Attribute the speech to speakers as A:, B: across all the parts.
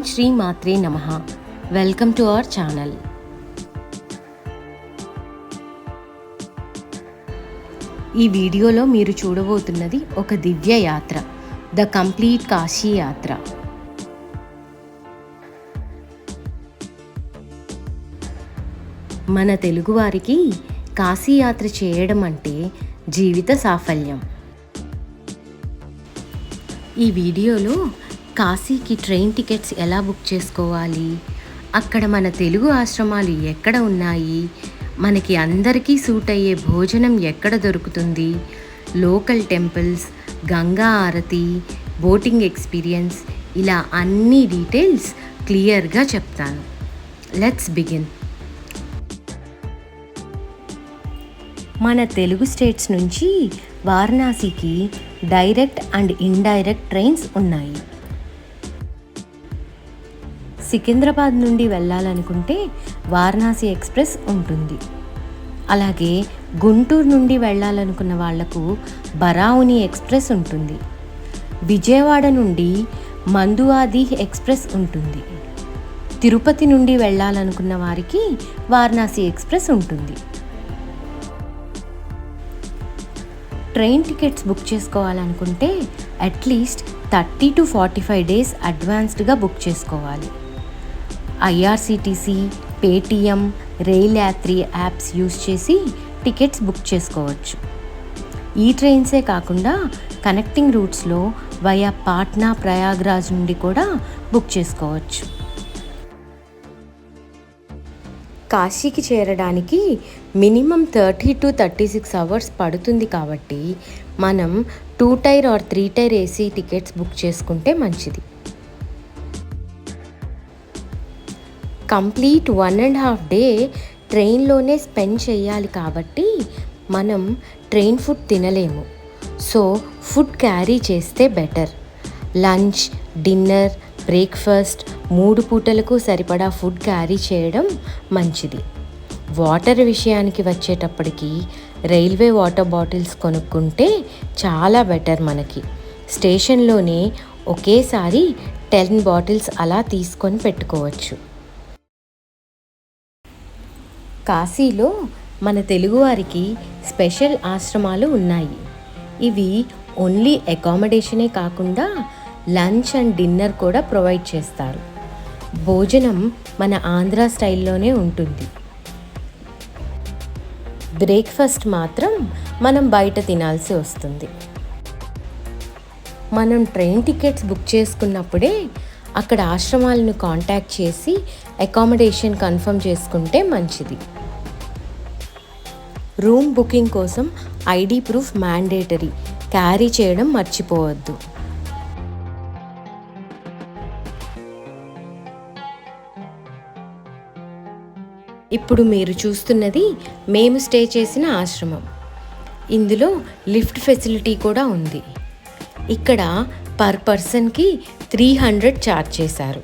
A: శ్రీ మాత్రే నమః. Welcome to our channel. ఈ వీడియోలో మీరు చూడబోతున్నది ఒక దివ్య యాత్ర, ద కంప్లీట్ కాశీ యాత్ర. మన తెలుగువారికి కాశీ యాత్ర చేయడం అంటే జీవిత సాఫల్యం. ఈ వీడియోలో కాశీకి ట్రైన్ టికెట్స్ ఎలా బుక్ చేసుకోవాలి, అక్కడ మన తెలుగు ఆశ్రమాలు ఎక్కడ ఉన్నాయి, మనకి అందరికీ సూట్ అయ్యే భోజనం ఎక్కడ దొరుకుతుంది, లోకల్ టెంపుల్స్, గంగా ఆరతి, బోటింగ్ ఎక్స్పీరియన్స్, ఇలా అన్ని డీటెయిల్స్ క్లియర్గా చెప్తాను. Let's begin. మన తెలుగు స్టేట్స్ నుంచి వారణాసికి డైరెక్ట్ అండ్ ఇండైరెక్ట్ ట్రైన్స్ ఉన్నాయి. సికింద్రాబాద్ నుండి వెళ్ళాలనుకుంటే వారణాసి ఎక్స్ప్రెస్ ఉంటుంది. అలాగే గుంటూరు నుండి వెళ్ళాలనుకున్న వాళ్లకు బరావుని ఎక్స్ప్రెస్ ఉంటుంది. విజయవాడ నుండి మందువాదీహ్ ఎక్స్ప్రెస్ ఉంటుంది. తిరుపతి నుండి వెళ్ళాలనుకున్న వారికి వారణాసి ఎక్స్ప్రెస్ ఉంటుంది. ట్రైన్ టికెట్స్ బుక్ చేసుకోవాలనుకుంటే అట్లీస్ట్ 30 to 45 days అడ్వాన్స్డ్గా బుక్ చేసుకోవాలి. IRCTC, Paytm, rail Yatri apps use చేసి టికెట్స్ బుక్ చేసుకోవచ్చు. ఈ ట్రైన్సే కాకుండా కనెక్టింగ్ రూట్స్లో వయా పాట్నా, ప్రయాగ్రాజ్ నుండి కూడా బుక్ చేసుకోవచ్చు. కాశీకి చేరడానికి మినిమం 30 to 36 hours పడుతుంది కాబట్టి మనం 2 tier or 3 tier AC tickets book చేసుకుంటే మంచిది. కంప్లీట్ 1.5 day ట్రైన్లోనే స్పెండ్ చేయాలి కాబట్టి మనం ట్రైన్ ఫుడ్ తినలేము. సో ఫుడ్ క్యారీ చేస్తే బెటర్. లంచ్, డిన్నర్, బ్రేక్ఫాస్ట్ 3 పూటలకు సరిపడా ఫుడ్ క్యారీ చేయడం మంచిది. వాటర్ విషయానికి వచ్చేటప్పటికి రైల్వే వాటర్ బాటిల్స్ కొనుక్కుంటే చాలా బెటర్. మనకి స్టేషన్లోనే ఒకేసారి 10 బాటిల్స్ అలా తీసుకొని పెట్టుకోవచ్చు. కాశీలో మన తెలుగువారికి స్పెషల్ ఆశ్రమాలు ఉన్నాయి. ఇవి ఓన్లీ అకామిడేషనే కాకుండా లంచ్ అండ్ డిన్నర్ కూడా ప్రొవైడ్ చేస్తారు. భోజనం మన ఆంధ్ర స్టైల్లోనే ఉంటుంది. బ్రేక్ఫాస్ట్ మాత్రం మనం బయట తినాల్సి వస్తుంది. మనం ట్రైన్ టికెట్స్ బుక్ చేసుకున్నప్పుడే అక్కడ ఆశ్రమాలను కాంటాక్ట్ చేసి అకామిడేషన్ కన్ఫర్మ్ చేసుకుంటే మంచిది. రూమ్ బుకింగ్ కోసం ఐడి ప్రూఫ్ మ్యాండేటరీ, క్యారీ చేయడం మర్చిపోవద్దు. ఇప్పుడు మీరు చూస్తున్నది మేము స్టే చేసిన ఆశ్రమం. ఇందులో లిఫ్ట్ ఫెసిలిటీ కూడా ఉంది. ఇక్కడ పర్ పర్సన్కి 300 ఛార్జ్ చేశారు.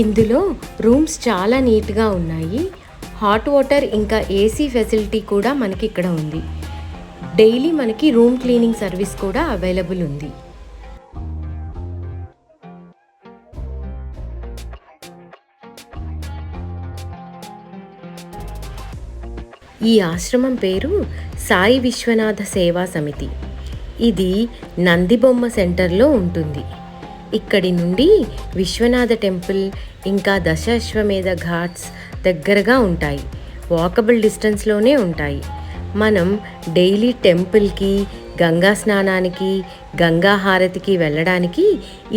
A: ఇందులో రూమ్స్ చాలా నీట్గా ఉన్నాయి. హాట్ వాటర్ ఇంకా ఏసీ ఫెసిలిటీ కూడా మనకి ఇక్కడ ఉంది. డైలీ మనకి రూమ్ క్లీనింగ్ సర్వీస్ కూడా అవైలబుల్ ఉంది. ఈ ఆశ్రమం పేరు సాయి విశ్వనాథ సేవా సమితి. ఇది నందిబొమ్మ సెంటర్లో ఉంటుంది. ఇక్కడి నుండి విశ్వనాథ టెంపుల్ ఇంకా దశాశ్వమేధ ఘాట్స్ దగ్గరగా ఉంటాయి. వాకబుల్ డిస్టెన్స్లోనే ఉంటాయి. మనం డైలీ టెంపుల్కి, గంగా స్నానానికి, గంగా హారతికి వెళ్ళడానికి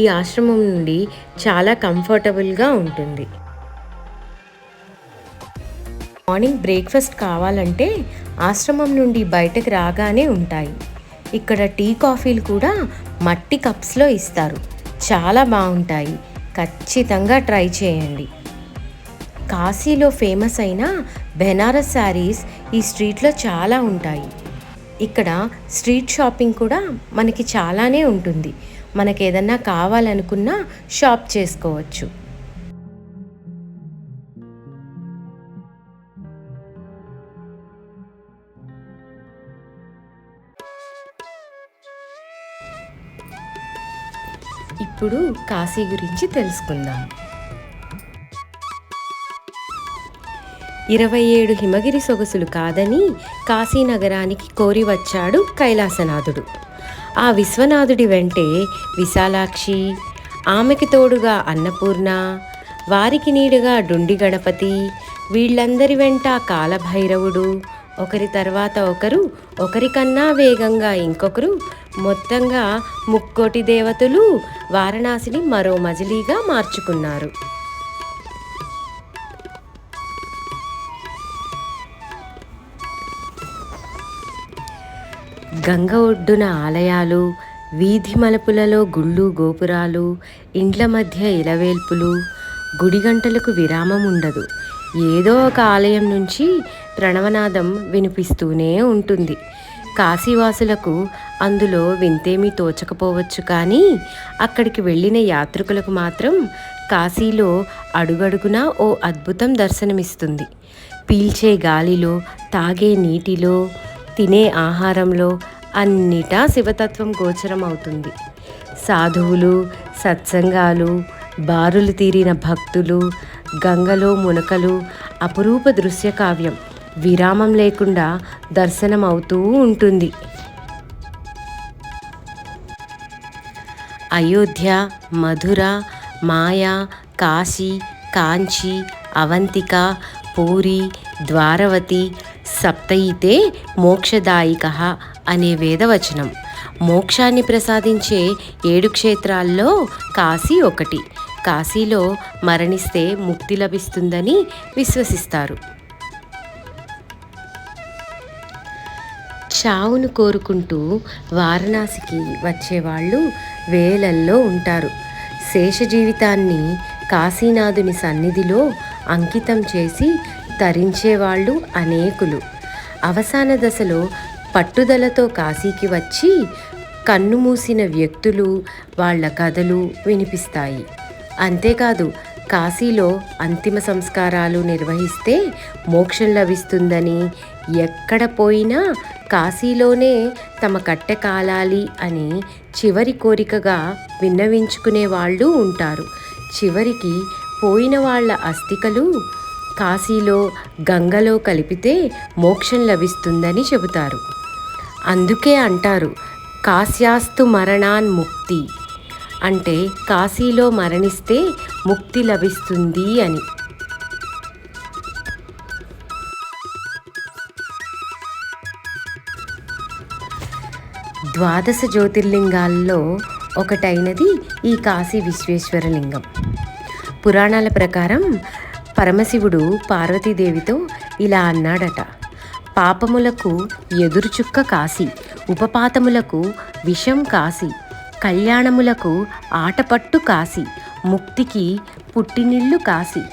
A: ఈ ఆశ్రమం నుండి చాలా కంఫర్టబుల్గా ఉంటుంది. మార్నింగ్ బ్రేక్ఫాస్ట్ కావాలంటే ఆశ్రమం నుండి బయటకు రాగానే ఉంటాయి. ఇక్కడ టీ, కాఫీలు కూడా మట్టి కప్స్లో ఇస్తారు. చాలా బాగుంటాయి. ఖచ్చితంగా ట్రై చేయండి. కాశీలో ఫేమస్ అయిన బెనారస్ శారీస్ ఈ స్ట్రీట్లో చాలా ఉంటాయి. ఇక్కడ స్ట్రీట్ షాపింగ్ కూడా మనకి చాలానే ఉంటుంది. మనకి ఏదన్నా కావాలనుకున్నా షాప్ చేసుకోవచ్చు. ఇప్పుడు కాశీ గురించి తెలుసుకుందాం. 27 హిమగిరి సొగసులు కాదని కాశీ నగరానికి కోరి వచ్చాడు కైలాసనాథుడు. ఆ విశ్వనాథుడి వెంటే విశాలాక్షి, ఆమెకి తోడుగా అన్నపూర్ణ, వారికి నీడుగా డుండి గణపతి, వీళ్ళందరి వెంట కాలభైరవుడు, ఒకరి తర్వాత ఒకరు, ఒకరికన్నా వేగంగా ఇంకొకరు, మొత్తంగా 3,000,000 దేవతలు వారణాసిని మరో మజిలీగా మార్చుకున్నారు. గంగ ఒడ్డున ఆలయాలు, వీధి మలుపులలో గుళ్ళు గోపురాలు, ఇండ్ల మధ్య ఇలవేల్పులు, గుడి గంటలకు విరామం ఉండదు. ఏదో ఒక ఆలయం నుంచి ప్రణవనాదం వినిపిస్తూనే ఉంటుంది. కాశీవాసులకు అందులో వింతేమీ తోచకపోవచ్చు, కానీ అక్కడికి వెళ్ళిన యాత్రికులకు మాత్రం కాశీలో అడుగడుగునా ఓ అద్భుతం దర్శనమిస్తుంది. పీల్చే గాలిలో, తాగే నీటిలో, తినే ఆహారంలో అన్నిటా శివతత్వం గోచరం అవుతుంది. సాధువులు, సత్సంగాలు, బారులు తీరిన భక్తులు, గంగలో మునకలు, అపురూప దృశ్యకావ్యం విరామం లేకుండా దర్శనం అవుతూ ఉంటుంది. అయోధ్య, మధుర, మాయా, కాశీ, కాంచి, అవంతిక, పూరి, ద్వారవతి, సప్తయితే మోక్షదాయికః అనే వేదవచనం. మోక్షాన్ని ప్రసాదించే 7 క్షేత్రాల్లో కాశీ ఒకటి. కాశీలో మరణిస్తే ముక్తి లభిస్తుందని విశ్వసిస్తారు. చావును కోరుకుంటూ వారణాసికి వచ్చేవాళ్ళు వేలల్లో ఉంటారు. శేష జీవితాన్ని కాశీనాథుని సన్నిధిలో అంకితం చేసి తరించేవాళ్ళు అనేకులు. అవసాన దశలో పట్టుదలతో కాశీకి వచ్చి కన్నుమూసిన వ్యక్తులు, వాళ్ళ కథలు వినిపిస్తాయి. అంతేకాదు, కాశీలో అంతిమ సంస్కారాలు నిర్వహిస్తే మోక్షం లభిస్తుందని, ఎక్కడ పోయినా కాశీలోనే తమ కట్టె కాలాలి అని చివరి కోరికగా విన్నవించుకునే వాళ్ళు ఉంటారు. చివరికి పోయిన వాళ్ళ అస్థికలు కాశీలో గంగలో కలిపితే మోక్షం లభిస్తుందని చెబుతారు. అందుకే అంటారు కాశ్యాస్తు మరణాన్ ముక్తి, అంటే కాశీలో మరణిస్తే ముక్తి లభిస్తుంది అని. ద్వాదశ జ్యోతిర్లింగాల్లో ఒకటైనది ఈ కాశీ విశ్వేశ్వరలింగం. పురాణాల ప్రకారం పరమశివుడు పార్వతీదేవితో ఇలా అన్నాడట: పాపములకు ఎదురుచుక్క కాశీ, ఉపపాతములకు విషం కాశీ, కళ్యాణములకు ఆటపట్టు కాశీ, ముక్తికి పుట్టినిల్లు కాశీ.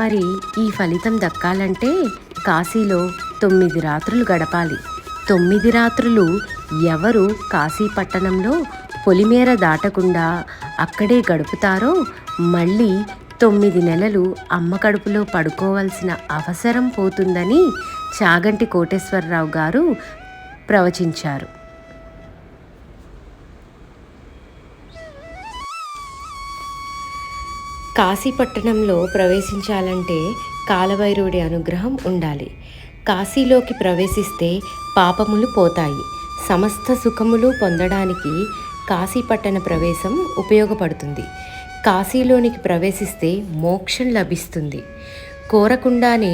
A: మరి ఈ ఫలితం దక్కాలంటే కాశీలో 9 రాత్రులు గడపాలి. 9 రాత్రులు ఎవరు కాశీ పట్టణంలో పొలిమేర దాటకుండా అక్కడే గడుపుతారో మళ్ళీ 9 నెలలు అమ్మ కడుపులో పడుకోవాల్సిన అవసరం పోతుందని చాగంటి కోటేశ్వరరావు గారు ప్రవచించారు. కాశీపట్టణంలో ప్రవేశించాలంటే కాలభైరవుడి అనుగ్రహం ఉండాలి. కాశీలోకి ప్రవేశిస్తే పాపములు పోతాయి. సమస్త సుఖములు పొందడానికి కాశీపట్టణ ప్రవేశం ఉపయోగపడుతుంది. కాశీలోనికి ప్రవేశిస్తే మోక్షం లభిస్తుంది. కోరకుండానే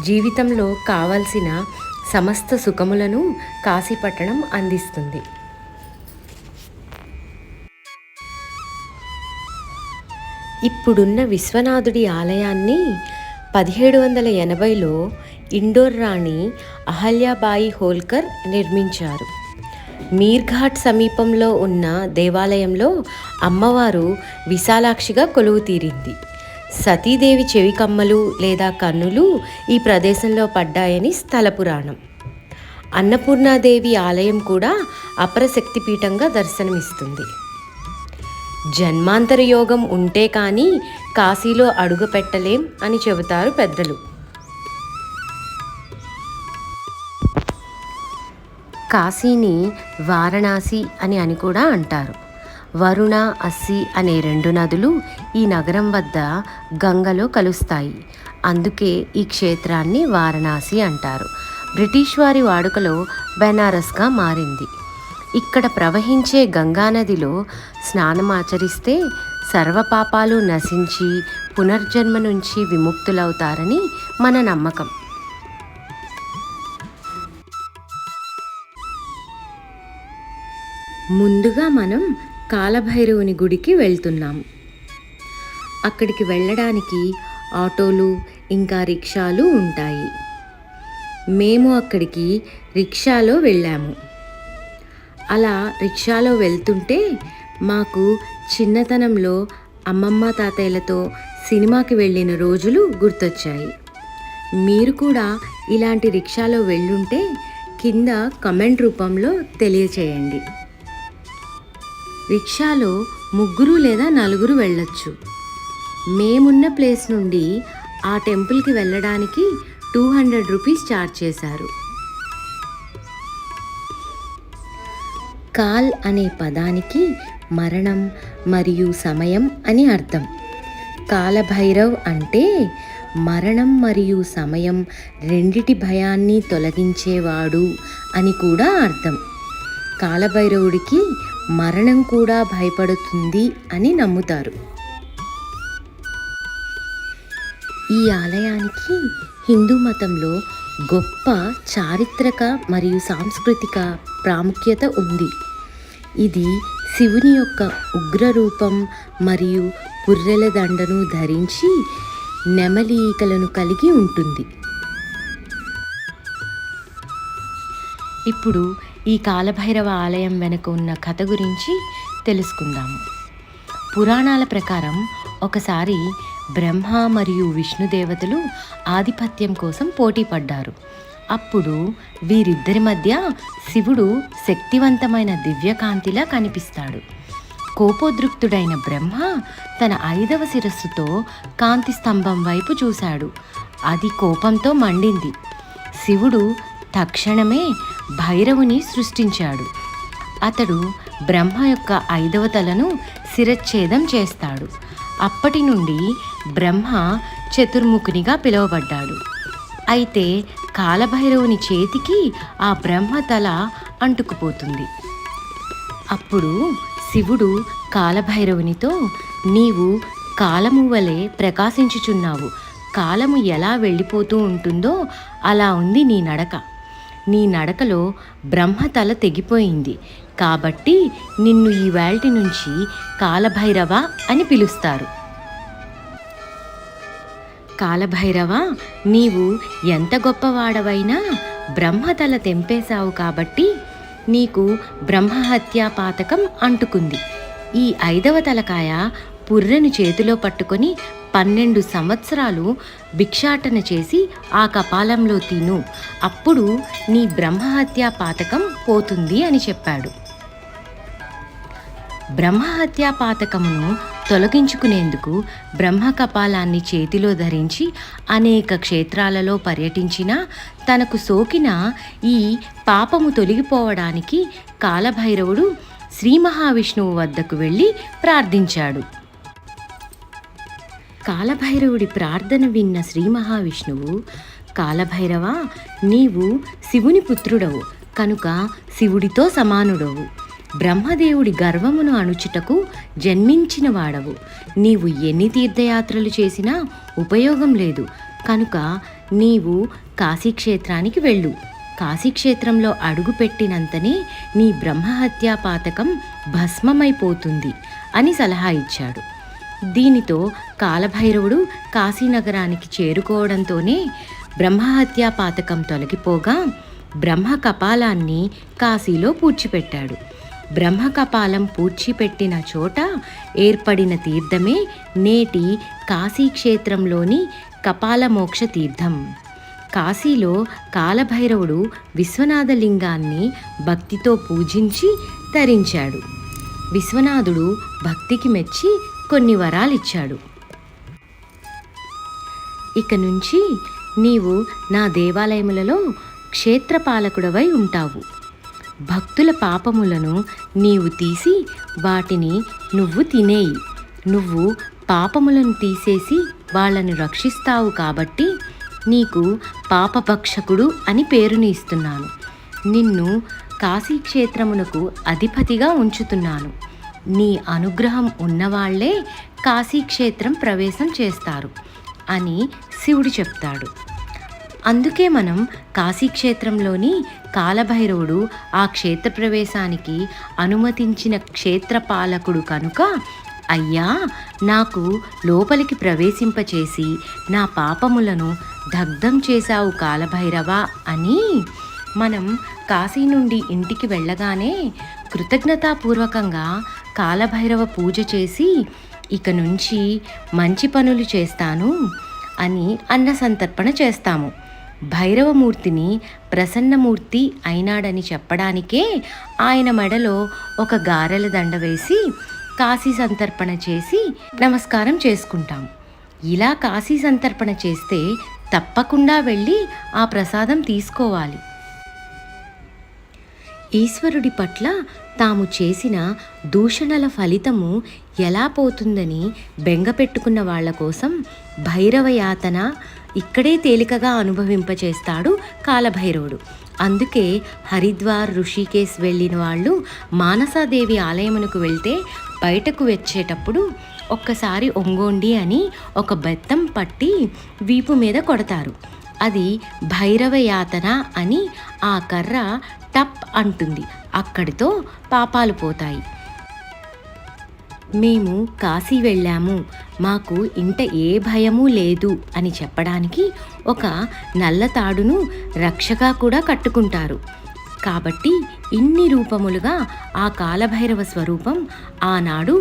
A: జీవితంలో కావలసిన సమస్త సుఖములను కాశీపట్టణం అందిస్తుంది. ఇప్పుడున్న విశ్వనాథుడి ఆలయాన్ని 1780లో ఇండోర్ రాణి అహల్యాబాయి హోల్కర్ నిర్మించారు. మీర్ఘాట్ సమీపంలో ఉన్న దేవాలయంలో అమ్మవారు విశాలాక్షిగా కొలువు తీరింది. సతీదేవి చెవి కమ్మలు లేదా కన్నులు ఈ ప్రదేశంలో పడ్డాయని స్థల పురాణం. అన్నపూర్ణాదేవి ఆలయం కూడా అపర శక్తిపీఠంగా దర్శనమిస్తుంది. జన్మాంతర యోగం ఉంటే కానీ కాశీలో అడుగు పెట్టలేం అని చెబుతారు పెద్దలు. కాశీని వారణాసి అని కూడా అంటారు. వరుణ, అస్సి అనే 2 నదులు ఈ నగరం వద్ద గంగలో కలుస్తాయి. అందుకే ఈ క్షేత్రాన్ని వారణాసి అంటారు. బ్రిటిష్ వారి వాడుకలో బెనారస్గా మారింది. ఇక్కడ ప్రవహించే గంగానదిలో స్నానమాచరిస్తే సర్వపాపాలు నశించి పునర్జన్మ నుంచి విముక్తులవుతారని మన నమ్మకం. ముందుగా మనం కాలభైరవుని గుడికి వెళ్తున్నాం. అక్కడికి వెళ్ళడానికి ఆటోలు ఇంకా రిక్షాలు ఉంటాయి. మేము అక్కడికి రిక్షాలో వెళ్ళాము. అలా రిక్షాలో వెళ్తుంటే మాకు చిన్నతనంలో అమ్మమ్మ తాతయ్యలతో సినిమాకి వెళ్ళిన రోజులు గుర్తొచ్చాయి. మీరు కూడా ఇలాంటి రిక్షాలో వెళ్ళుంటే కింద కమెంట్ రూపంలో తెలియచేయండి. రిక్షాలో 3 లేదా 4 వెళ్ళొచ్చు. మేమున్న ప్లేస్ నుండి ఆ టెంపుల్కి వెళ్ళడానికి 200 రూపీస్ ఛార్జ్ చేశారు. కాల్ అనే పదానికి మరణం మరియు సమయం అని అర్థం. కాలభైరవ్ అంటే మరణం మరియు సమయం రెండిటి భయాన్ని తొలగించేవాడు అని కూడా అర్థం. కాలభైరవుడికి మరణం కూడా భయపడుతుంది అని నమ్ముతారు. ఈ ఆలయానికి హిందూ మతంలో గొప్ప చారిత్రక మరియు సాంస్కృతిక ప్రాముఖ్యత ఉంది. ఇది శివుని యొక్క ఉగ్రరూపం మరియు పుర్రెల దండను ధరించి నెమలి ఈకలను కలిగి ఉంటుంది. ఇప్పుడు ఈ కాలభైరవ ఆలయం వెనుక ఉన్న కథ గురించి తెలుసుకుందాము. పురాణాల ప్రకారం ఒకసారి బ్రహ్మ మరియు విష్ణుదేవతలు ఆధిపత్యం కోసం పోటీ పడ్డారు. అప్పుడు వీరిద్దరి మధ్య శివుడు శక్తివంతమైన దివ్యకాంతిలా కనిపిస్తాడు. కోపోద్రిక్తుడైన బ్రహ్మ తన 5వ శిరస్సుతో కాంతి స్తంభం వైపు చూశాడు. అది కోపంతో మండింది. శివుడు తక్షణమే భైరవుని సృష్టించాడు. అతడు బ్రహ్మ యొక్క 5వ తలను శిరచ్ఛేదం చేస్తాడు. అప్పటి నుండి బ్రహ్మ చతుర్ముఖునిగా పిలువబడ్డాడు. అయితే కాలభైరవుని చేతికి ఆ బ్రహ్మ తల అంటుకుపోతుంది. అప్పుడు శివుడు కాలభైరవునితో, నీవు కాలము వలె ప్రకాశించుచున్నావు. కాలము ఎలా వెళ్ళిపోతూ ఉంటుందో అలా ఉంది నీ నడక. నీ నడకలో బ్రహ్మ తల తెగిపోయింది. కాబట్టి నిన్ను ఈ వేల్టి నుంచి కాలభైరవ అని పిలుస్తారు. కాలభైరవ, నీవు ఎంత గొప్పవాడవైనా బ్రహ్మతల తెంపేశావు కాబట్టి నీకు బ్రహ్మహత్యా పాతకం అంటుకుంది. ఈ 5వ తలకాయ పుర్రెను చేతిలో పట్టుకొని 12 సంవత్సరాలు భిక్షాటన చేసి ఆ కపాలంలో తిను, అప్పుడు నీ బ్రహ్మహత్యా పాతకం పోతుంది అని చెప్పాడు. బ్రహ్మహత్యా పాతకమును తొలగించుకునేందుకు బ్రహ్మ కపాలాన్ని చేతిలో ధరించి అనేక క్షేత్రాలలో పర్యటించిన తనకు సోకిన ఈ పాపము తొలగిపోవడానికి కాలభైరవుడు శ్రీ మహావిష్ణువు వద్దకు వెళ్ళి ప్రార్థించాడు. కాలభైరవుడి ప్రార్థన విన్న శ్రీ మహావిష్ణువు, కాలభైరవ, నీవు శివుని పుత్రుడవు కనుక శివుడితో సమానుడవు. బ్రహ్మదేవుడి గర్వమును అణుచుటకు జన్మించిన వాడవు. నీవు ఎన్ని తీర్థయాత్రలు చేసినా ఉపయోగం లేదు కనుక నీవు కాశీక్షేత్రానికి వెళ్ళు. కాశీక్షేత్రంలో అడుగుపెట్టినంతనే నీ బ్రహ్మహత్యా పాతకం భస్మమైపోతుంది అని సలహా ఇచ్చాడు. దీనితో కాలభైరవుడు కాశీనగరానికి చేరుకోవడంతోనే బ్రహ్మహత్యా పాతకం తొలగిపోగా బ్రహ్మ కపాలాన్ని కాశీలో పూడ్చిపెట్టాడు. బ్రహ్మ కపాలం పూడ్చిపెట్టిన చోట ఏర్పడిన తీర్థమే నేటి కాశీక్షేత్రంలోని కపాలమోక్ష తీర్థం. కాశీలో కాలభైరవుడు విశ్వనాథలింగాన్ని భక్తితో పూజించి తరించాడు. విశ్వనాథుడు భక్తికి మెచ్చి కొన్ని వరాలిచ్చాడు. ఇక నుంచి నీవు నా దేవాలయములలో క్షేత్రపాలకుడవై ఉంటావు. భక్తుల పాపములను నీవు తీసి వాటిని నువ్వు తినేయి. నువ్వు పాపములను తీసేసి వాళ్ళను రక్షిస్తావు కాబట్టి నీకు పాపభక్షకుడు అని పేరుని ఇస్తున్నాను. నిన్ను కాశీక్షేత్రమునకు అధిపతిగా ఉంచుతున్నాను. నీ అనుగ్రహం ఉన్నవాళ్లే కాశీక్షేత్రం ప్రవేశం చేస్తారు అని శివుడు చెప్తాడు. అందుకే మనం కాశీక్షేత్రంలోని కాలభైరవుడు ఆ క్షేత్ర ప్రవేశానికి అనుమతించిన క్షేత్రపాలకుడు కనుక, అయ్యా నాకు లోపలికి ప్రవేశింపచేసి నా పాపములను దగ్ధం చేశావు కాలభైరవా అని మనం కాశీ నుండి ఇంటికి వెళ్ళగానే కృతజ్ఞతాపూర్వకంగా కాలభైరవ పూజ చేసి ఇక నుంచి మంచి పనులు చేస్తాను అని అన్న సంతర్పణ చేస్తాము. భైరవమూర్తిని ప్రసన్నమూర్తి అయినాడని చెప్పడానికే ఆయన మెడలో ఒక గారెల దండ వేసి కాశీ సంతర్పణ చేసి నమస్కారం చేసుకుంటాం. ఇలా కాశీ సంతర్పణ చేస్తే తప్పకుండా వెళ్ళి ఆ ప్రసాదం తీసుకోవాలి. ఈశ్వరుడి పట్ల తాము చేసిన దూషణల ఫలితము ఎలా పోతుందని బెంగపెట్టుకున్న వాళ్ల కోసం భైరవ యాతన ఇక్కడే తేలికగా అనుభవింపచేస్తాడు కాలభైరవుడు. అందుకే హరిద్వార్, ఋషికేశ్ వెళ్ళిన వాళ్ళు మానసాదేవి ఆలయమునకు వెళ్తే బయటకు వచ్చేటప్పుడు ఒక్కసారి ఒంగోండి అని ఒక బెత్తం పట్టి వీపు మీద కొడతారు. అది భైరవ యాతన అని ఆ కర్ర టప్ అంటుంది. అక్కడితో పాపాలు పోతాయి. మేము కాశీ వెళ్ళాము, మాకు ఇంట ఏ భయము లేదు అని చెప్పడానికి ఒక నల్ల తాడును రక్షగా కూడా కట్టుకుంటారు. కాబట్టి ఇన్ని రూపములుగా ఆ కాలభైరవ స్వరూపం ఆనాడు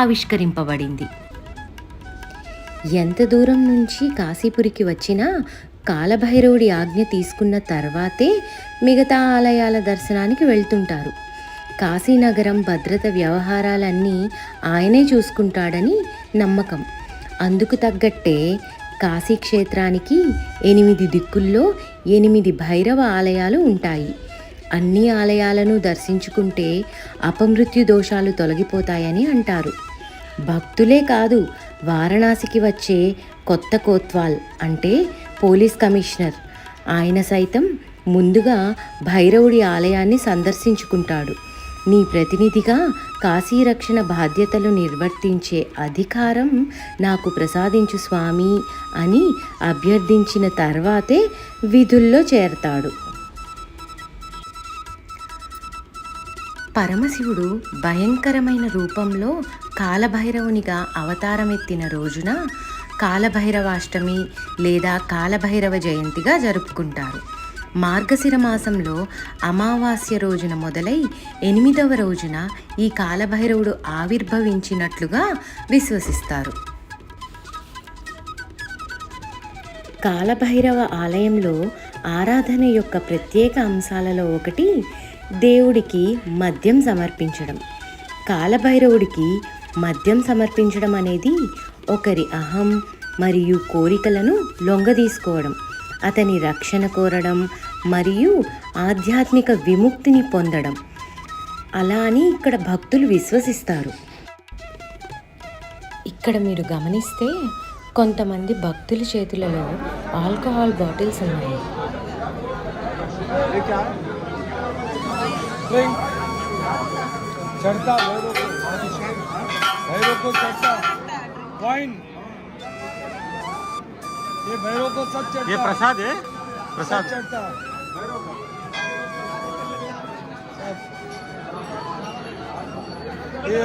A: ఆవిష్కరింపబడింది. ఎంత దూరం నుంచి కాశీపురికి వచ్చినా కాలభైరవుడి ఆజ్ఞ తీసుకున్న తర్వాతే మిగతా ఆలయాల దర్శనానికి వెళ్తుంటారు. కాశీనగరం భద్రత వ్యవహారాలన్నీ ఆయనే చూసుకుంటాడని నమ్మకం. అందుకు తగ్గట్టే కాశీక్షేత్రానికి 8 దిక్కుల్లో 8 భైరవ ఆలయాలు ఉంటాయి. అన్ని ఆలయాలను దర్శించుకుంటే అపమృత్యు దోషాలు తొలగిపోతాయని అంటారు. భక్తులే కాదు, వారణాసికి వచ్చే కొత్త కోత్వాల్ అంటే పోలీస్ కమిషనర్, ఆయన సైతం ముందుగా భైరవుడి ఆలయాన్ని సందర్శించుకుంటాడు. నీ ప్రతినిధిగా కాశీ రక్షణ బాధ్యతలు నిర్వర్తించే అధికారం నాకు ప్రసాదించు స్వామి అని అభ్యర్థించిన తర్వాతే విధుల్లో చేరతాడు. పరమశివుడు భయంకరమైన రూపంలో కాలభైరవునిగా అవతారమెత్తిన రోజున కాలభైరవాష్టమి లేదా కాలభైరవ జయంతిగా జరుపుకుంటారు. మార్గశిర మాసంలో అమావాస్య రోజున మొదలై 8వ రోజున ఈ కాలభైరవుడు ఆవిర్భవించినట్లుగా విశ్వసిస్తారు. కాలభైరవ ఆలయంలో ఆరాధన యొక్క ప్రత్యేక అంశాలలో ఒకటి దేవుడికి మద్యం సమర్పించడం. కాలభైరవుడికి మద్యం సమర్పించడం అనేది ఒకరి అహం మరియు కోరికలను లొంగదీసుకోవడం, అతని రక్షణ కోరడం మరియు ఆధ్యాత్మిక విముక్తిని పొందడం అలా అని ఇక్కడ భక్తులు విశ్వసిస్తారు. ఇక్కడ మీరు గమనిస్తే కొంతమంది భక్తుల చేతులలో ఆల్కహాల్ బాటిల్స్ ఉన్నాయి.
B: ये भैरव को सब चढ़ता, ये प्रसाद है, प्रसाद चढ़ता है भैरव को। ये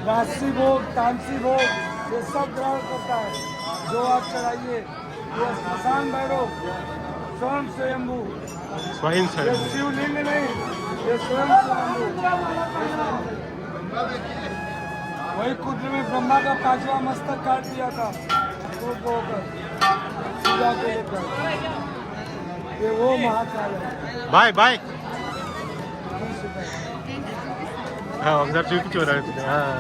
B: राशि भोग, तामसी भोग ये सब ग्रहण करता है जो आप चढ़ाइए। ये स्मशान भैरव स्वयं स्वयंभू, स्वयं स्वयं, ये शिवलिंग नहीं, ये स्वयं स्वयंभू। वही कुंड में ब्रह्मा का 5वां मस्तक काट दिया था तो ये वो महाकाल है। बाय बाय हाँ अंदर चूपी रहा है। हाँ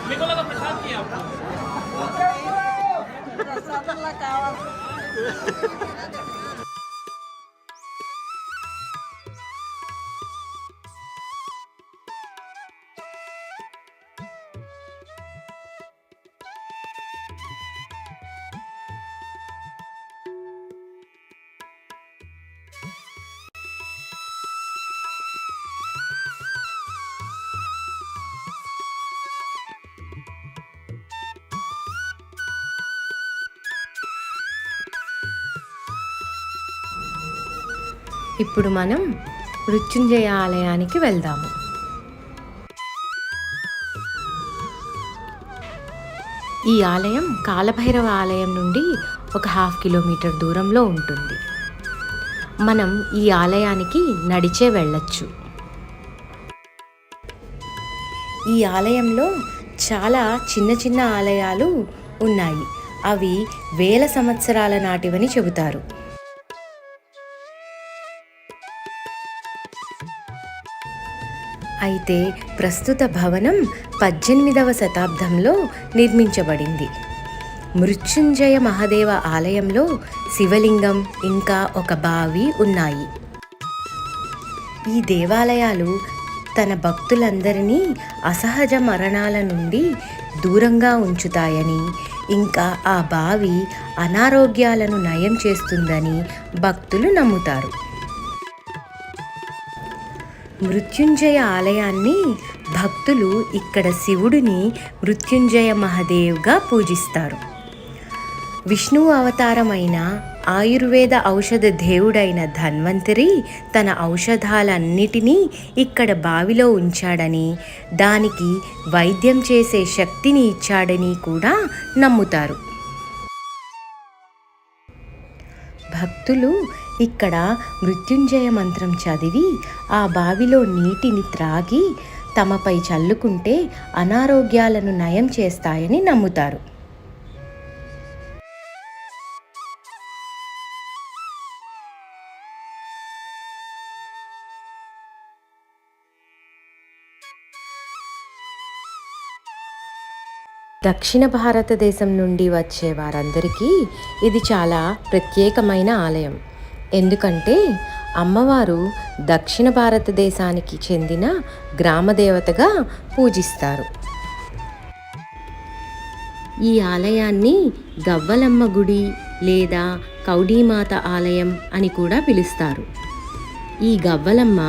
B: मेरे को लगा प्रसाद किया आपको।
A: ఇప్పుడు మనం మృత్యుంజయ ఆలయానికి వెళ్దాము. ఈ ఆలయం కాలభైరవ ఆలయం నుండి ఒక 1/2 కిలోమీటర్ దూరంలో ఉంటుంది. మనం ఈ ఆలయానికి నడిచే వెళ్ళొచ్చు. ఈ ఆలయంలో చాలా చిన్న చిన్న ఆలయాలు ఉన్నాయి. అవి వేల సంవత్సరాల నాటివని చెబుతారు. అయితే ప్రస్తుత భవనం 18వ శతాబ్దంలో నిర్మించబడింది. మృత్యుంజయ మహాదేవ ఆలయంలో శివలింగం ఇంకా ఒక బావి ఉన్నాయి. ఈ దేవాలయాలు తన భక్తులందరినీ అసహజ మరణాల నుండి దూరంగా ఉంచుతాయని, ఇంకా ఆ బావి అనారోగ్యాలను నయం చేస్తుందని భక్తులు నమ్ముతారు. మృత్యుంజయ ఆలయాన్ని భక్తులు ఇక్కడ శివుడిని మృత్యుంజయ మహాదేవ్గా పూజిస్తారు. విష్ణువు అవతారమైన ఆయుర్వేద ఔషధ దేవుడైన ధన్వంతరి తన ఔషధాలన్నిటినీ ఇక్కడ బావిలో ఉంచాడని, దానికి వైద్యం చేసే శక్తిని ఇచ్చాడని కూడా నమ్ముతారు. భక్తులు ఇక్కడ మృత్యుంజయ మంత్రం చదివి ఆ బావిలో నీటిని త్రాగి తమపై చల్లుకుంటే అనారోగ్యాలను నయం చేస్తాయని నమ్ముతారు. దక్షిణ భారతదేశం నుండి వచ్చే వారందరికీ ఇది చాలా ప్రత్యేకమైన ఆలయం. ఎందుకంటే అమ్మవారు దక్షిణ భారతదేశానికి చెందిన గ్రామదేవతగా పూజిస్తారు. ఈ ఆలయాన్ని గవ్వలమ్మ గుడి లేదా కౌడీమాత ఆలయం అని కూడా పిలుస్తారు. ఈ గవ్వలమ్మ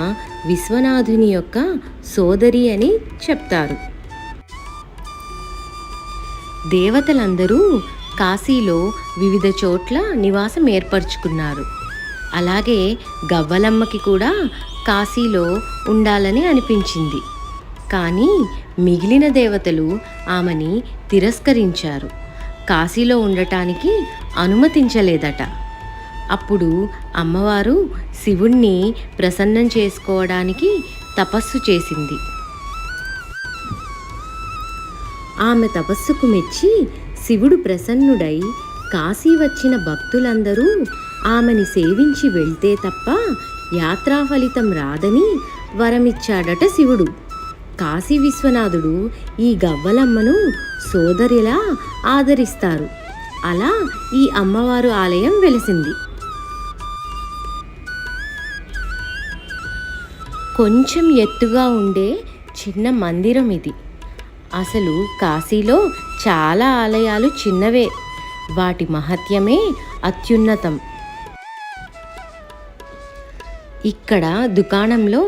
A: విశ్వనాథుని యొక్క సోదరి అని చెప్తారు. దేవతలందరూ కాశీలో వివిధ చోట్ల నివాసం ఏర్పరచుకున్నారు. అలాగే గవ్వలమ్మకి కూడా కాశీలో ఉండాలని అనిపించింది. కానీ మిగిలిన దేవతలు ఆమెని తిరస్కరించారు. కాశీలో ఉండటానికి అనుమతించలేదట. అప్పుడు అమ్మవారు శివుణ్ణి ప్రసన్నం చేసుకోవడానికి తపస్సు చేసింది. ఆమె తపస్సుకు మెచ్చి శివుడు ప్రసన్నుడై కాశీ వచ్చిన భక్తులందరూ ఆమెని సేవించి వెళ్తే తప్ప యాత్రా ఫలితం రాదని వరమిచ్చాడట శివుడు. కాశీ విశ్వనాథుడు ఈ గవ్వలమ్మను సోదరిలా ఆదరిస్తారు. అలా ఈ అమ్మవారు ఆలయం వెలిసింది. కొంచెం ఎత్తుగా ఉండే చిన్న మందిరం ఇది. అసలు కాశీలో చాలా ఆలయాలు చిన్నవే, వాటి మహత్యమే అత్యున్నతం. ఇక్కడ దుకాణంలో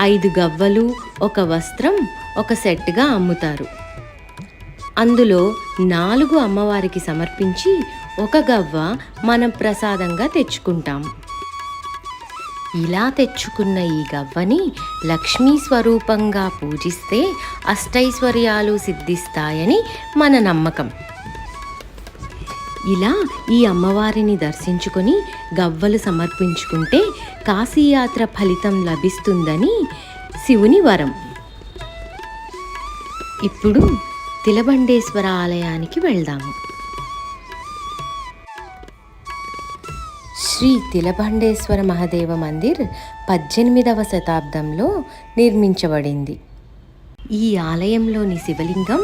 A: 5 గవ్వలు, 1 వస్త్రం, 1 సెట్గా అమ్ముతారు. అందులో 4 అమ్మవారికి సమర్పించి 1 గవ్వ మనం ప్రసాదంగా తెచ్చుకుంటాం. ఇలా తెచ్చుకున్న ఈ గవ్వని లక్ష్మీ స్వరూపంగా పూజిస్తే అష్టైశ్వర్యాలు సిద్ధిస్తాయని మన నమ్మకం. ఇలా ఈ అమ్మవారిని దర్శించుకొని గవ్వలు సమర్పించుకుంటే కాశీయాత్ర ఫలితం లభిస్తుందని శివుని వరం. ఇప్పుడు తిలబండేశ్వర ఆలయానికి వెళ్దాము. శ్రీ తిలబండేశ్వర మహాదేవ మందిర్ 18వ శతాబ్దంలో నిర్మించబడింది. ఈ ఆలయంలోని శివలింగం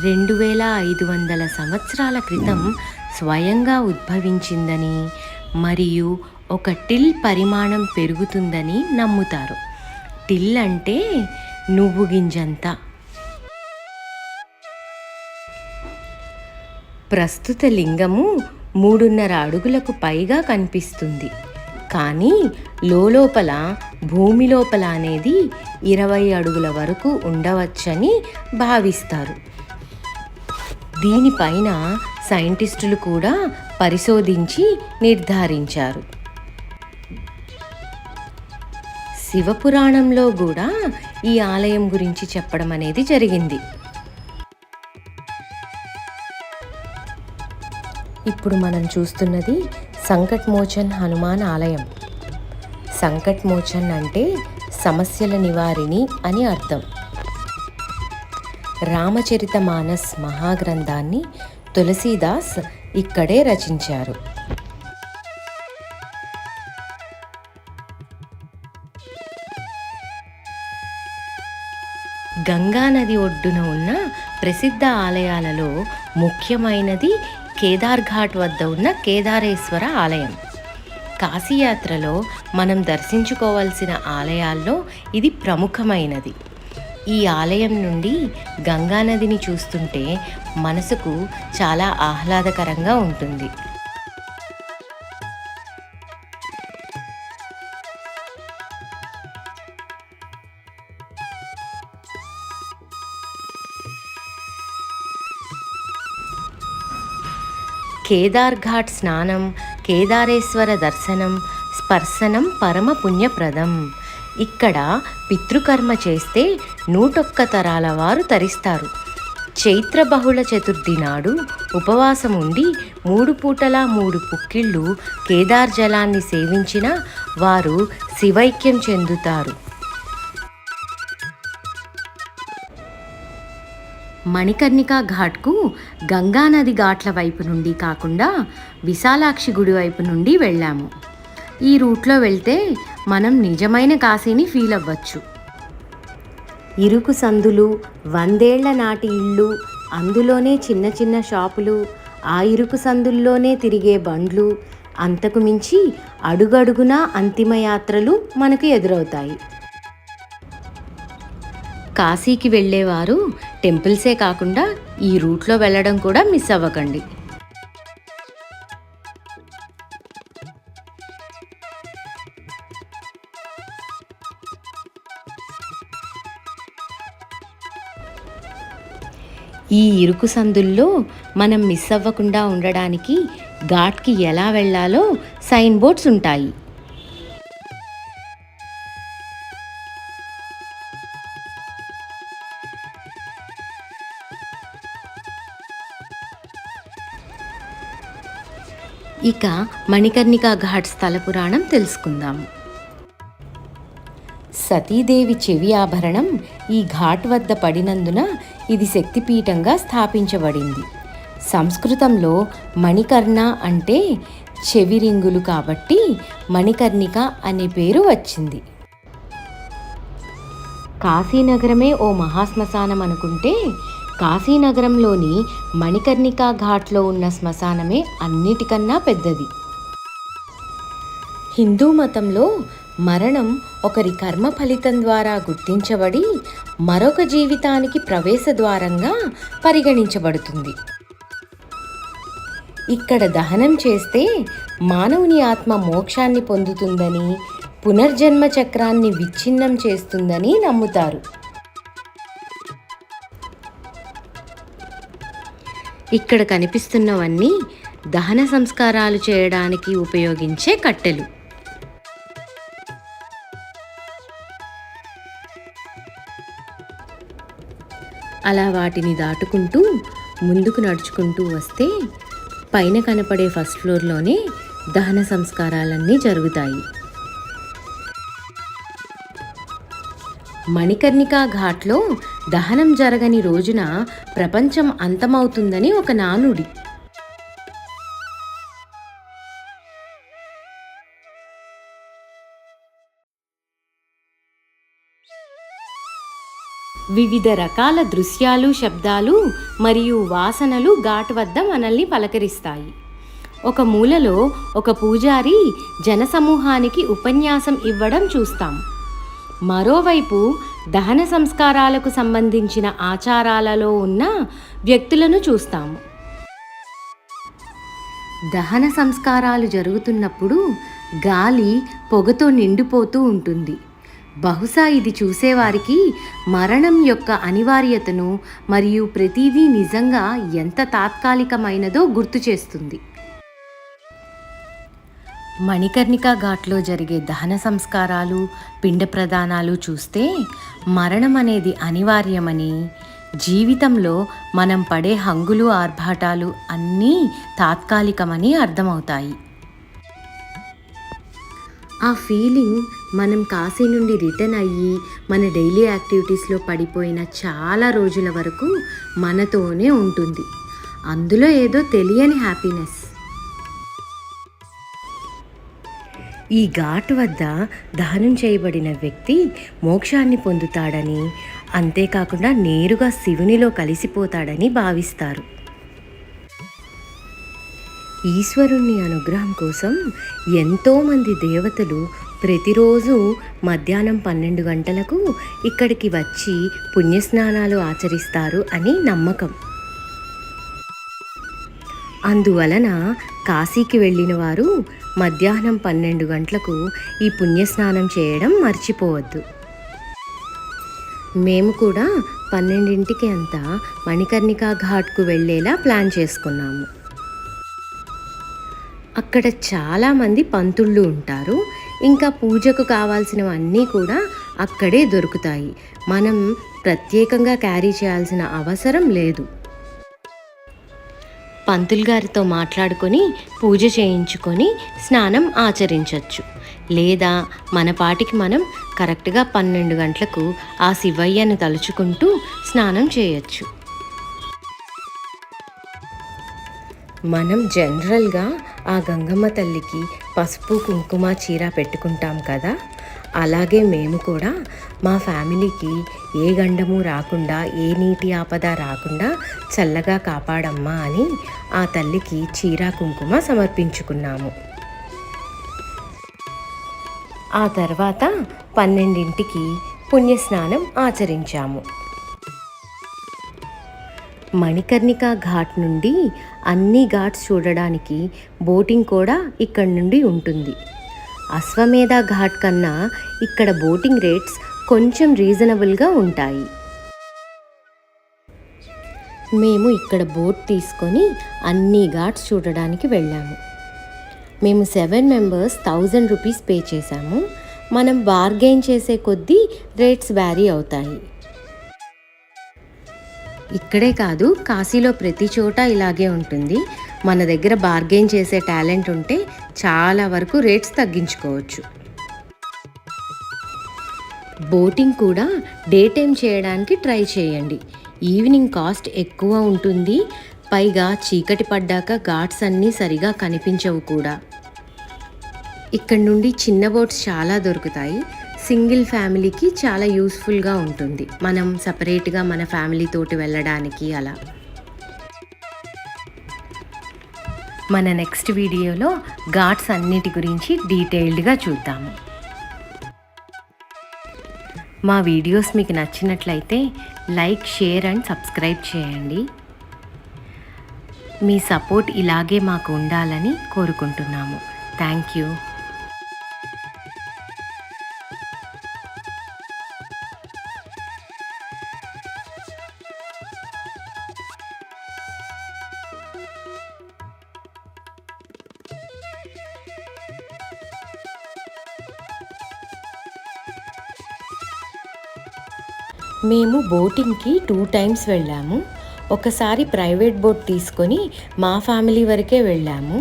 A: 2500 సంవత్సరాల క్రితం స్వయంగా ఉద్భవించిందని మరియు ఒక టిల్ పరిమాణం పెరుగుతుందని నమ్ముతారు. టిల్ అంటే నువ్వు గింజంత. ప్రస్తుత లింగము 3.5 అడుగులకు పైగా కనిపిస్తుంది. కానీ లోపల భూమి లోపల అనేది 20 అడుగుల వరకు ఉండవచ్చని భావిస్తారు. దీనిపైన సైంటిస్టులు కూడా పరిశోధించి నిర్ధారించారు. శివపురాణంలో కూడా ఈ ఆలయం గురించి చెప్పడం అనేది జరిగింది. ఇప్పుడు మనం చూస్తున్నది సంకట్ మోచన్ హనుమాన్ ఆలయం. సంకట్ మోచన్ అంటే సమస్యల నివారిణి అని అర్థం. రామచరితమానస్ మహాగ్రంథాన్ని తులసీదాస్ ఇక్కడే రచించారు. గంగా నది ఒడ్డున ఉన్న ప్రసిద్ధ ఆలయాలలో ముఖ్యమైనది కేదార్ ఘాట్ వద్ద ఉన్న కేదారేశ్వర ఆలయం. కాశీయాత్రలో మనం దర్శించుకోవాల్సిన ఆలయాల్లో ఇది ప్రముఖమైనది. ఈ ఆలయం నుండి గంగానదిని చూస్తుంటే మనసుకు చాలా ఆహ్లాదకరంగా ఉంటుంది. కేదార్ ఘాట్ స్నానం, కేదారేశ్వర దర్శనం, స్పర్శనం పరమ పుణ్యప్రదం. ఇక్కడ పితృకర్మ చేస్తే 101 తరాల వారు తరిస్తారు. చైత్ర బహుళ చతుర్థి నాడు ఉపవాసం ఉండి 3 పూటలా 3 పుక్కిళ్ళు కేదార్ జలాన్ని సేవించిన వారు శివైక్యం చెందుతారు. మణికర్ణికా ఘాట్కు గంగానది ఘాట్ల వైపు నుండి కాకుండా విశాలాక్షి గుడి వైపు నుండి వెళ్ళాము. ఈ రూట్లో వెళ్తే మనం నిజమైన కాశీని ఫీల్ అవ్వచ్చు. ఇరుకు సందులు, 100 ఏళ్ల నాటి ఇళ్ళు, అందులోనే చిన్న చిన్న షాపులు, ఆ ఇరుకు సందుల్లోనే తిరిగే బండ్లు, అంతకు మించి అడుగడుగునా అంతిమయాత్రలు మనకు ఎదురవుతాయి. కాశీకి వెళ్ళేవారు టెంపుల్సే కాకుండా ఈ రూట్లో వెళ్ళడం కూడా మిస్ అవ్వకండి. ఈ ఇరుకు సందుల్లో మనం మిస్ అవ్వకుండా ఉండడానికి ఘాట్కి ఎలా వెళ్ళాలో సైన్ బోర్డ్స్ ఉంటాయి. ఇక మణికర్ణికా ఘాట్ స్థల పురాణం తెలుసుకుందాం. సతీదేవి చెవి ఆభరణం ఈ ఘాట్ వద్ద పడినందున ఇది శక్తిపీఠంగా స్థాపించబడింది. సంస్కృతంలో మణికర్ణ అంటే చెవి రింగులు కాబట్టి మణికర్ణిక అనే పేరు వచ్చింది. కాశీనగరమే ఓ మహాశ్మశానం అనుకుంటే కాశీనగరంలోని మణికర్ణికా ఘాట్లో ఉన్న శ్మశానమే అన్నిటికన్నా పెద్దది. హిందూ మతంలో మరణం ఒకరి కర్మ ఫలితం ద్వారా గుర్తించబడి మరొక జీవితానికి ప్రవేశ ద్వారంగా పరిగణించబడుతుంది. ఇక్కడ దహనం చేస్తే మానవుని ఆత్మ మోక్షాన్ని పొందుతుందని, పునర్జన్మ చక్రాన్ని విచ్ఛిన్నం చేస్తుందని నమ్ముతారు. ఇక్కడ కనిపిస్తున్నవన్నీ దహన సంస్కారాలు చేయడానికి ఉపయోగించే కట్టెలు. అలా వాటిని దాటుకుంటూ ముందుకు నడుచుకుంటూ వస్తే పైన కనపడే ఫస్ట్ ఫ్లోర్లోనే దహన సంస్కారాలన్నీ జరుగుతాయి. మణికర్ణికా ఘాట్లో దహనం జరగని రోజున ప్రపంచం అంతమవుతుందని ఒక నానుడి. వివిధ రకాల దృశ్యాలు, శబ్దాలు మరియు వాసనలు ఘాట్ వద్ద మనల్ని పలకరిస్తాయి. ఒక మూలలో ఒక పూజారి జనసమూహానికి ఉపన్యాసం ఇవ్వడం చూస్తాం. మరోవైపు దహన సంస్కారాలకు సంబంధించిన ఆచారాలలో ఉన్న వ్యక్తులను చూస్తాము. దహన సంస్కారాలు జరుగుతున్నప్పుడు గాలి పొగతో నిండిపోతూ ఉంటుంది. బహుశా ఇది చూసేవారికి మరణం యొక్క అనివార్యతను మరియు ప్రతిదీ నిజంగా ఎంత తాత్కాలికమైనదో గుర్తు చేస్తుంది. మణికర్ణికా ఘాట్లో జరిగే దహన సంస్కారాలు, పిండ ప్రదానాలు చూస్తే మరణం అనేది అనివార్యమని, జీవితంలో మనం పడే హంగులు ఆర్భాటాలు అన్నీ తాత్కాలికమని అర్థమవుతాయి. ఆ ఫీలింగ్ మనం కాశీ నుండి రిటర్న్ అయ్యి మన డైలీ యాక్టివిటీస్లో పడిపోయిన చాలా రోజుల వరకు మనతోనే ఉంటుంది. అందులో ఏదో తెలియని హ్యాపీనెస్. ఈ ఘాట్ వద్ద దహనం చేయబడిన వ్యక్తి మోక్షాన్ని పొందుతాడని, అంతేకాకుండా నేరుగా శివునిలో కలిసిపోతాడని భావిస్తారు. ఈశ్వరుని అనుగ్రహం కోసం ఎంతోమంది దేవతలు ప్రతిరోజు మధ్యాహ్నం 12 గంటలకు ఇక్కడికి వచ్చి పుణ్యస్నానాలు ఆచరిస్తారు అని నమ్మకం. అందువలన కాశీకి వెళ్ళిన వారు మధ్యాహ్నం 12 గంటలకు ఈ పుణ్యస్నానం చేయడం మర్చిపోవద్దు. మేము కూడా 12ంటికి అంతా మణికర్ణికా ఘాట్కు వెళ్ళేలా ప్లాన్ చేసుకున్నాము. అక్కడ చాలామంది పంతుళ్ళు ఉంటారు. ఇంకా పూజకు కావాల్సినవన్నీ కూడా అక్కడే దొరుకుతాయి. మనం ప్రత్యేకంగా క్యారీ చేయాల్సిన అవసరం లేదు. పంతులు గారితో మాట్లాడుకొని పూజ చేయించుకొని స్నానం ఆచరించవచ్చు. లేదా మన పాటికి మనం కరెక్ట్గా 12 గంటలకు ఆ శివయ్యను తలుచుకుంటూ స్నానం చేయొచ్చు. మనం జనరల్గా ఆ గంగమ్మ తల్లికి పసుపు కుంకుమ చీర పెట్టుకుంటాం కదా, అలాగే మేము కూడా మా ఫ్యామిలీకి ఏ గండము రాకుండా, ఏ నీటి ఆపద రాకుండా చల్లగా కాపాడమ్మా అని ఆ తల్లికి చీర కుంకుమ సమర్పించుకున్నాము. ఆ తర్వాత 12ంటికి పుణ్యస్నానం ఆచరించాము. మణికర్ణికా ఘాట్ నుండి అన్ని ఘాట్స్ చూడడానికి బోటింగ్ కూడా ఇక్కడ నుండి ఉంటుంది. అశ్వమేధ ఘాట్ కన్నా ఇక్కడ బోటింగ్ రేట్స్ కొంచెం రీజనబుల్గా ఉంటాయి. మేము ఇక్కడ బోట్ తీసుకొని అన్ని ఘాట్స్ చూడడానికి వెళ్ళాము. మేము 7 మెంబర్స్ 1000 రూపీస్ పే చేశాము. మనం బార్గెయిన్ చేసే కొద్దీ రేట్స్ వ్యారీ అవుతాయి. ఇక్కడే కాదు, కాశీలో ప్రతి చోట ఇలాగే ఉంటుంది. మన దగ్గర బార్గెయిన్ చేసే టాలెంట్ ఉంటే చాలా వరకు రేట్స్ తగ్గించుకోవచ్చు. బోటింగ్ కూడా డే టైం చేయడానికి ట్రై చేయండి. ఈవినింగ్ కాస్ట్ ఎక్కువ ఉంటుంది. పైగా చీకటి పడ్డాక ఘాట్స్ అన్నీ సరిగా కనిపించవు కూడా. ఇక్కడ నుండి చిన్న బోట్స్ చాలా దొరుకుతాయి. సింగిల్ ఫ్యామిలీకి చాలా యూస్ఫుల్గా ఉంటుంది. మనం సపరేట్గా మన ఫ్యామిలీ తోటి వెళ్ళడానికి అలా. మన నెక్స్ట్ వీడియోలో ఘాట్స్ అన్నిటి గురించి డీటెయిల్డ్గా చూద్దాము. మా వీడియోస్ మీకు నచ్చినట్లయితే లైక్, షేర్ అండ్ సబ్స్క్రైబ్ చేయండి. మీ సపోర్ట్ ఇలాగే మాకు ఉండాలని కోరుకుంటున్నాము. Thank you. మేము బోటింగ్కి 2 టైమ్స్ వెళ్ళాము. ఒకసారి ప్రైవేట్ బోట్ తీసుకొని మా ఫ్యామిలీ వరకే వెళ్ళాము.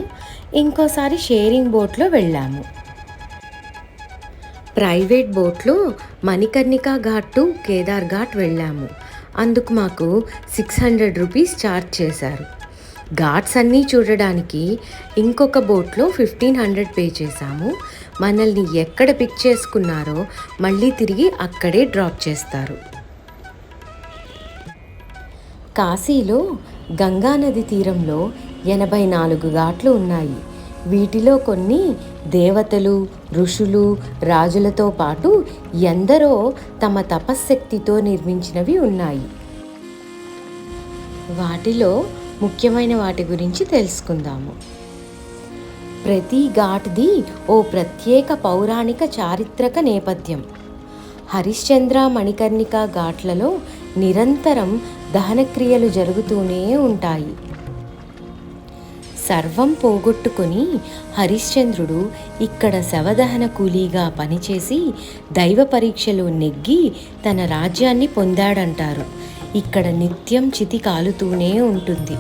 A: ఇంకోసారి షేరింగ్ బోట్లో వెళ్ళాము. ప్రైవేట్ బోట్లో మణికర్ణికా ఘాట్ టు కేదార్ ఘాట్ వెళ్ళాము. అందుకు మాకు 600 రూపీస్ ఛార్జ్ చేశారు. ఘాట్స్ అన్నీ చూడడానికి ఇంకొక బోట్లో 1500 పే చేశాము. మనల్ని ఎక్కడ పిక్ చేసుకున్నారో మళ్ళీ తిరిగి అక్కడే డ్రాప్ చేస్తారు. కాశీలో గంగానది తీరంలో 84 ఘాట్లు ఉన్నాయి. వీటిలో కొన్ని దేవతలు, ఋషులు, రాజులతో పాటు ఎందరో తమ తపశ్శక్తితో నిర్మించినవి ఉన్నాయి. వాటిలో ముఖ్యమైన వాటి గురించి తెలుసుకుందాము. ప్రతి ఘాట్ది ఓ ప్రత్యేక పౌరాణిక చారిత్రక నేపథ్యం. హరిశ్చంద్ర, మణికర్ణిక ఘాట్లలో నిరంతరం దహనక్రియలు జరుగుతూనే ఉంటాయి. సర్వం పోగొట్టుకొని హరిశ్చంద్రుడు ఇక్కడ శవదహన కూలీగా పనిచేసి దైవ పరీక్షలో నెగ్గి తన రాజ్యాన్ని పొందాడంటారు. ఇక్కడ నిత్యం చితి కాలుతూనే ఉంటుంది.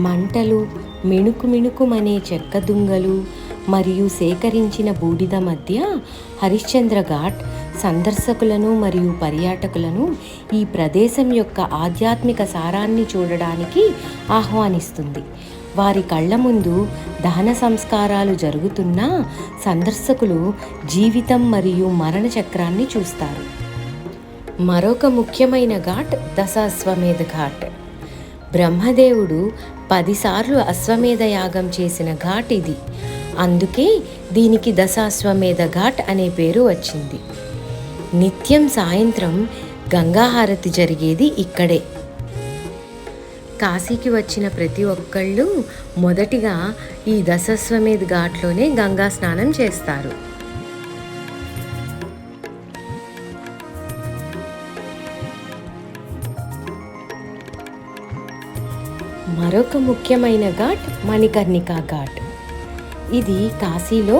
A: మంటలు, మిణుకు మిణుకుమనే చెక్క దుంగలు మరియు సేకరించిన బూడిద మధ్య హరిశ్చంద్ర ఘాట్ సందర్శకులను మరియు పర్యాటకులను ఈ ప్రదేశం యొక్క ఆధ్యాత్మిక సారాన్ని చూడడానికి ఆహ్వానిస్తుంది. వారి కళ్ళ ముందు దహన సంస్కారాలు జరుగుతున్నా సందర్శకులు జీవితం మరియు మరణ చక్రాన్ని చూస్తారు. మరొక ముఖ్యమైన ఘాట్ దశాశ్వమేధ ఘాట్. బ్రహ్మదేవుడు 10 సార్లు అశ్వమేధ యాగం చేసిన ఘాట్ ఇది. అందుకే దీనికి దశాశ్వమేధ ఘాట్ అనే పేరు వచ్చింది. నిత్యం సాయంత్రం గంగాహారతి జరిగేది ఇక్కడే. కాశీకి వచ్చిన ప్రతి ఒక్కళ్ళు మొదటిగా ఈ దశాశ్వమేధ ఘాట్లోనే గంగా స్నానం చేస్తారు. మరొక ముఖ్యమైన ఘాట్ మణికర్ణిక ఘాట్. ఇది కాశీలో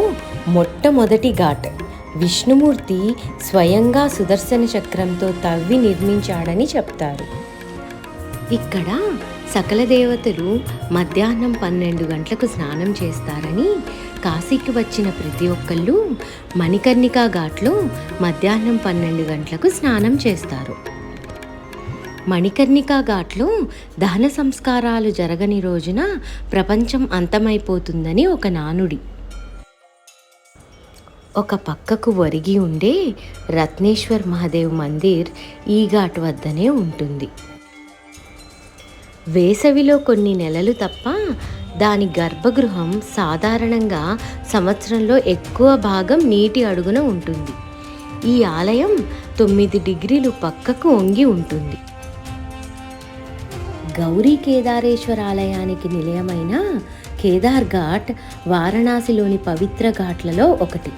A: మొట్టమొదటి ఘాట్. విష్ణుమూర్తి స్వయంగా సుదర్శన చక్రంతో తవ్వి నిర్మించాడని చెప్తారు. ఇక్కడ సకల దేవతలు మధ్యాహ్నం 12 గంటలకు స్నానం చేస్తారని కాశీకి వచ్చిన ప్రతి ఒక్కళ్ళు మణికర్ణిక ఘాట్లో మధ్యాహ్నం 12 గంటలకు స్నానం చేస్తారు. మణికర్ణిక ఘాట్లో దహన సంస్కారాలు జరగని రోజున ప్రపంచం అంతమైపోతుందని ఒక నానుడి. ఒక పక్కకు ఒరిగి ఉండే రత్నేశ్వర్ మహాదేవ్ మందిర్ ఈ ఘాట్ వద్దనే ఉంటుంది. వేసవిలో కొన్ని నెలలు తప్ప దాని గర్భగృహం సాధారణంగా సంవత్సరంలో ఎక్కువ భాగం నీటి అడుగున ఉంటుంది. ఈ ఆలయం 9 డిగ్రీలు పక్కకు వంగి ఉంటుంది. గౌరీ కేదారేశ్వర ఆలయానికి నిలయమైన కేదార్ ఘాట్ వారణాసిలోని పవిత్ర ఘాట్లలో ఒకటి.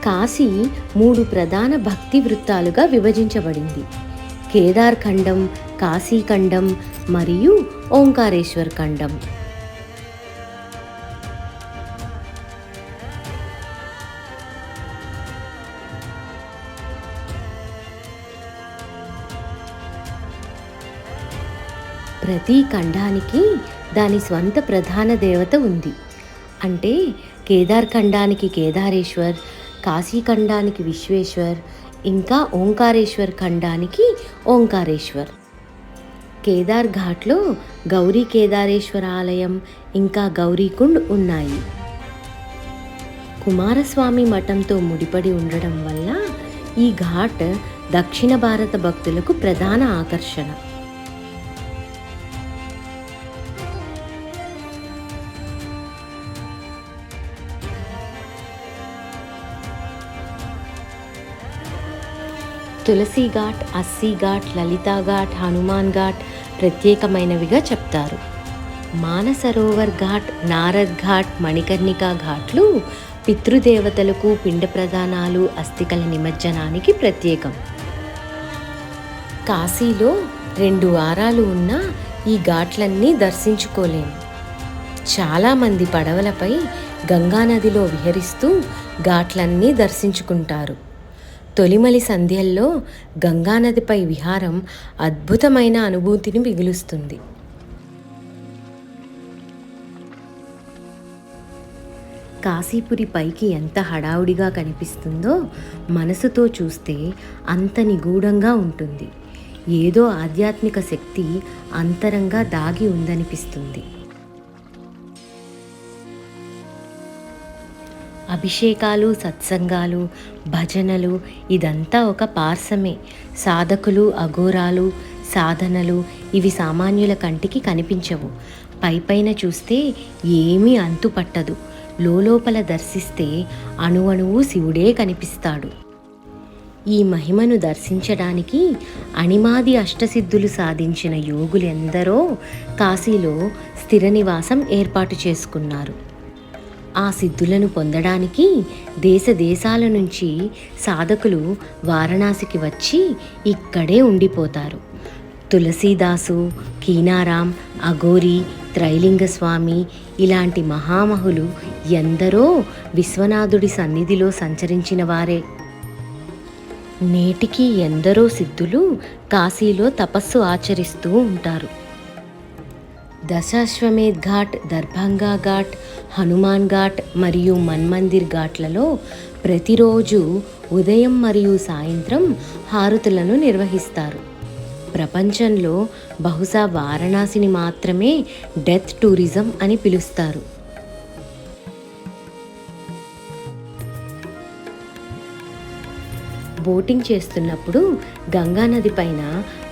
A: కాశీ 3 ప్రధాన భక్తి వృత్తాలుగా విభజించబడింది. కేదార్ ఖండం, కాశీ ఖండం మరియు ఓంకారేశ్వర్ ఖండం. ప్రతి ఖండానికి దాని స్వంత ప్రధాన దేవత ఉంది. అంటే కేదార్ ఖండానికి కేదారేశ్వర్, కాశీ ఖండానికి విశ్వేశ్వర్, ఇంకా ఓంకారేశ్వర్ ఖండానికి ఓంకారేశ్వర్. కేదార్ ఘాట్లో గౌరీ కేదారేశ్వర ఆలయం ఇంకా గౌరీకుండ్ ఉన్నాయి. కుమారస్వామి మఠంతో ముడిపడి ఉండడం వల్ల ఈ ఘాట్ దక్షిణ భారత భక్తులకు ప్రధాన ఆకర్షణ. తులసి ఘాట్, అస్సీ ఘాట్, లలితా ఘాట్, హనుమాన్ ఘాట్ ప్రత్యేకమైనవిగా చెప్తారు. మానసరోవర్ ఘాట్, నారద్ ఘాట్, మణికర్ణిక ఘాట్లు పితృదేవతలకు పిండ ప్రదానాలు, అస్థికల నిమజ్జనానికి ప్రత్యేకం. కాశీలో 2 వారాలు ఉన్నా ఈ ఘాట్లన్నీ దర్శించుకోలేము. చాలామంది పడవలపై గంగానదిలో విహరిస్తూ ఘాట్లన్నీ దర్శించుకుంటారు. తొలిమలి సంధ్యల్లో గంగానదిపై విహారం అద్భుతమైన అనుభూతిని మిగులుస్తుంది. కాశీపురి పైకి ఎంత హడావుడిగా కనిపిస్తుందో మనసుతో చూస్తే అంత నిగూఢంగా ఉంటుంది. ఏదో ఆధ్యాత్మిక శక్తి అంతరంగా దాగి ఉందనిపిస్తుంది. అభిషేకాలు, సత్సంగాలు, భజనలు ఇదంతా ఒక పార్సమే. సాధకులు, అఘోరాలు సాధనలు ఇవి సామాన్యుల కంటికి కనిపించవు. పైపైన చూస్తే ఏమీ అంతుపట్టదు. లోపల దర్శిస్తే అణువణువు శివుడే కనిపిస్తాడు. ఈ మహిమను దర్శించడానికి అణిమాది అష్టసిద్ధులు సాధించిన యోగులెందరో కాశీలో స్థిర నివాసం ఏర్పాటు చేసుకున్నారు. ఆ సిద్ధులను పొందడానికి దేశ దేశాల నుంచి సాధకులు వారణాసికి వచ్చి ఇక్కడే ఉండిపోతారు. తులసీదాసు, కీనారాం, అఘోరి, త్రైలింగస్వామి ఇలాంటి మహామహులు ఎందరో విశ్వనాథుడి సన్నిధిలో సంచరించిన వారే. నేటికి ఎందరో సిద్ధులు కాశీలో తపస్సు ఆచరిస్తూ ఉంటారు. దశాశ్వమేధ్ ఘాట్, దర్భంగా ఘాట్, హనుమాన్ ఘాట్ మరియు మన్మందిర్ ఘాట్లలో ప్రతిరోజు ఉదయం మరియు సాయంత్రం హారతులను నిర్వహిస్తారు. ప్రపంచంలో బహుశా వారణాసిని మాత్రమే డెత్ టూరిజం అని పిలుస్తారు. బోటింగ్ చేస్తున్నప్పుడు గంగానది పైన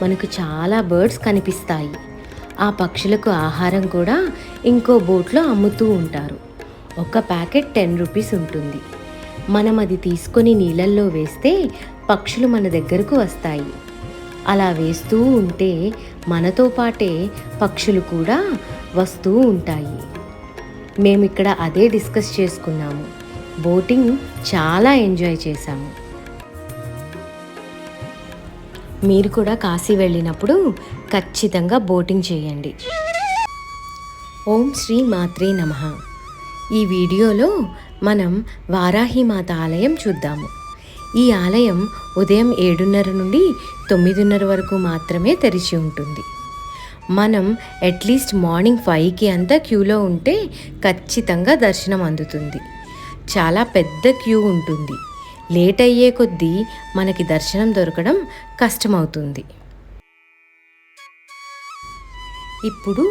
A: మనకు చాలా బర్డ్స్ కనిపిస్తాయి. ఆ పక్షులకు ఆహారం కూడా ఇంకో బోట్లో అమ్ముతూ ఉంటారు. ఒక ప్యాకెట్ 10 రూపీస్ ఉంటుంది. మనం అది తీసుకొని నీళ్ళల్లో వేస్తే పక్షులు మన దగ్గరకు వస్తాయి. అలా వేస్తూ ఉంటే మనతో పాటే పక్షులు కూడా వస్తూ ఉంటాయి. మేమిక్కడ అదే డిస్కస్ చేసుకున్నాము. బోటింగ్ చాలా ఎంజాయ్ చేశాము. మీరు కూడా కాశీ వెళ్ళినప్పుడు ఖచ్చితంగా బోటింగ్ చేయండి. ఓం శ్రీ మాత్రే నమః. ఈ వీడియోలో మనం వారాహిమాత ఆలయం చూద్దాము. ఈ ఆలయం ఉదయం 7:30 నుండి 9:30 వరకు మాత్రమే తెరిచి ఉంటుంది. మనం అట్లీస్ట్ మార్నింగ్ 5కి అంతా క్యూలో ఉంటే ఖచ్చితంగా దర్శనం అందుతుంది. చాలా పెద్ద క్యూ ఉంటుంది. లేట్ అయ్యే కొద్దీ మనకి దర్శనం దొరకడం కష్టమవుతుంది. ఇప్పుడు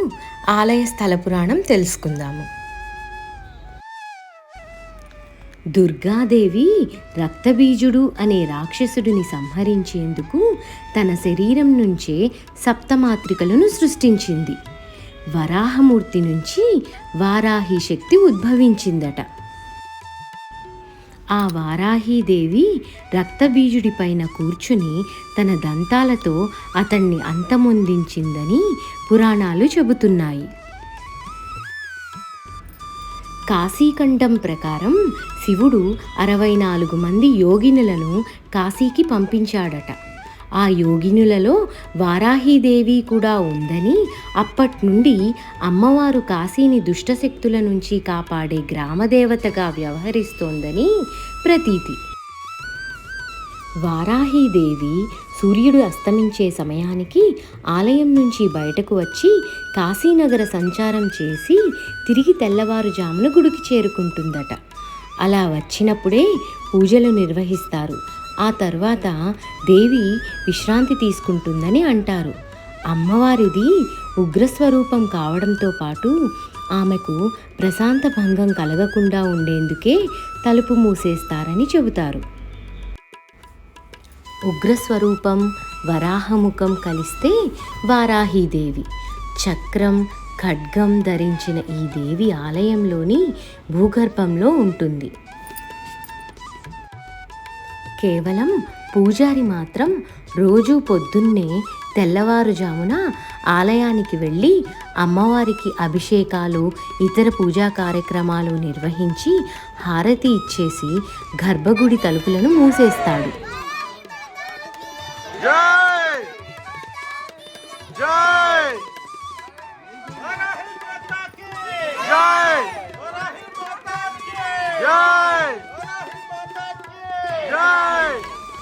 A: ఆలయ స్థల పురాణం తెలుసుకుందాము. దుర్గాదేవి రక్తబీజుడు అనే రాక్షసుడిని సంహరించేందుకు తన శరీరం నుంచే సప్తమాత్రికలను సృష్టించింది. వరాహమూర్తి నుంచి వారాహి శక్తి ఉద్భవించిందట. ఆ వారాహీదేవి రక్తబీజుడిపైన కూర్చుని తన దంతాలతో అతన్ని అంతమొందించిందని పురాణాలు చెబుతున్నాయి. కాశీఖండం ప్రకారం శివుడు 64 మంది యోగినులను కాశీకి పంపించాడట. ఆ యోగినులలో వారాహీదేవి కూడా ఉందని, అప్పటి నుండి అమ్మవారు కాశీని దుష్టశక్తుల నుంచి కాపాడే గ్రామదేవతగా వ్యవహరిస్తోందని ప్రతీతి. వారాహీదేవి సూర్యుడు అస్తమించే సమయానికి ఆలయం నుంచి బయటకు వచ్చి కాశీనగర సంచారం చేసి తిరిగి తెల్లవారుజామున గుడికి చేరుకుంటుందట. అలా వచ్చినప్పుడే పూజలు నిర్వహిస్తారు. ఆ తర్వాత దేవి విశ్రాంతి తీసుకుంటుందని అంటారు. అమ్మవారిది ఉగ్రస్వరూపం కావడంతో పాటు ఆమెకు ప్రశాంత భంగం కలగకుండా ఉండేందుకే తలుపు మూసేస్తారని చెబుతారు. ఉగ్రస్వరూపం, వరాహముఖం కలిస్తే వారాహీదేవి. చక్రం, ఖడ్గం ధరించిన ఈ దేవి ఆలయంలోని భూగర్భంలో ఉంటుంది. కేవలం పూజారి మాత్రం రోజు పొద్దున్నే తెల్లవారుజామున ఆలయానికి వెళ్ళి అమ్మవారికి అభిషేకాలు, ఇతర పూజా కార్యక్రమాలు నిర్వహించి హారతి ఇచ్చేసి గర్భగుడి తలుపులను మూసేస్తాడు.
B: జై జై జై జై.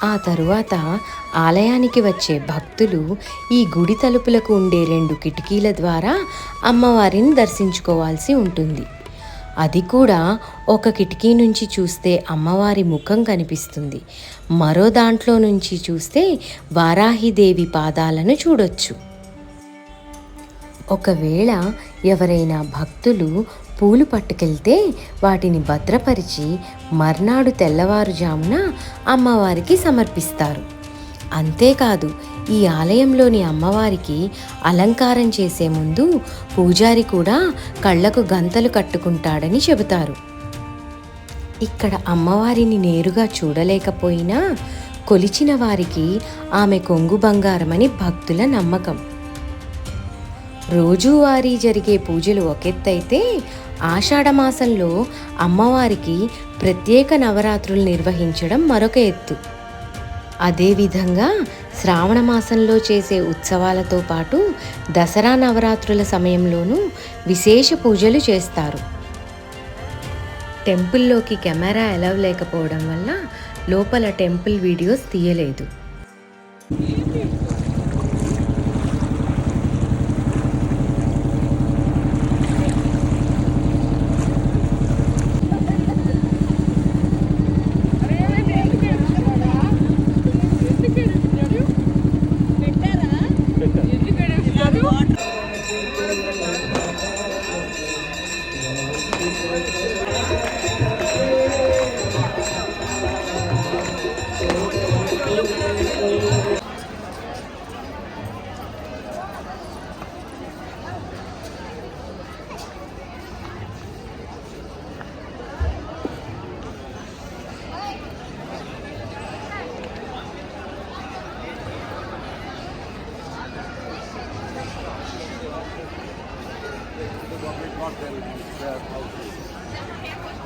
A: ఆ తరువాత ఆలయానికి వచ్చే భక్తులు ఈ గుడి తలుపులకు ఉండే 2 కిటికీల ద్వారా అమ్మవారిని దర్శించుకోవాల్సి ఉంటుంది. అది కూడా ఒక కిటికీ నుంచి చూస్తే అమ్మవారి ముఖం కనిపిస్తుంది. మరో దాంట్లో నుంచి చూస్తే వారాహిదేవి పాదాలను చూడొచ్చు. ఒకవేళ ఎవరైనా భక్తులు పూలు పట్టుకెళ్తే వాటిని భద్రపరిచి మర్నాడు తెల్లవారుజామున అమ్మవారికి సమర్పిస్తారు. అంతేకాదు, ఈ ఆలయంలోని అమ్మవారికి అలంకారం చేసే ముందు పూజారి కూడా కళ్ళకు గంతలు కట్టుకుంటాడని చెబుతారు. ఇక్కడ అమ్మవారిని నేరుగా చూడలేకపోయినా కొలిచిన వారికి ఆమె కొంగు బంగారమని భక్తుల నమ్మకం. రోజువారీ జరిగే పూజలు ఒకెత్తైతే ఆషాఢమాసంలో అమ్మవారికి ప్రత్యేక నవరాత్రులు నిర్వహించడం మరొక ఎత్తు. అదేవిధంగా శ్రావణ మాసంలో చేసే ఉత్సవాలతో పాటు దసరా నవరాత్రుల సమయంలోనూ విశేష పూజలు చేస్తారు. టెంపుల్లోకి కెమెరా అలౌ లేకపోవడం వల్ల లోపల టెంపుల్ వీడియోస్ తీయలేదు.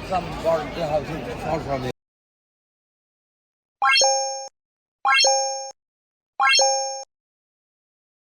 B: Some bought the houses all from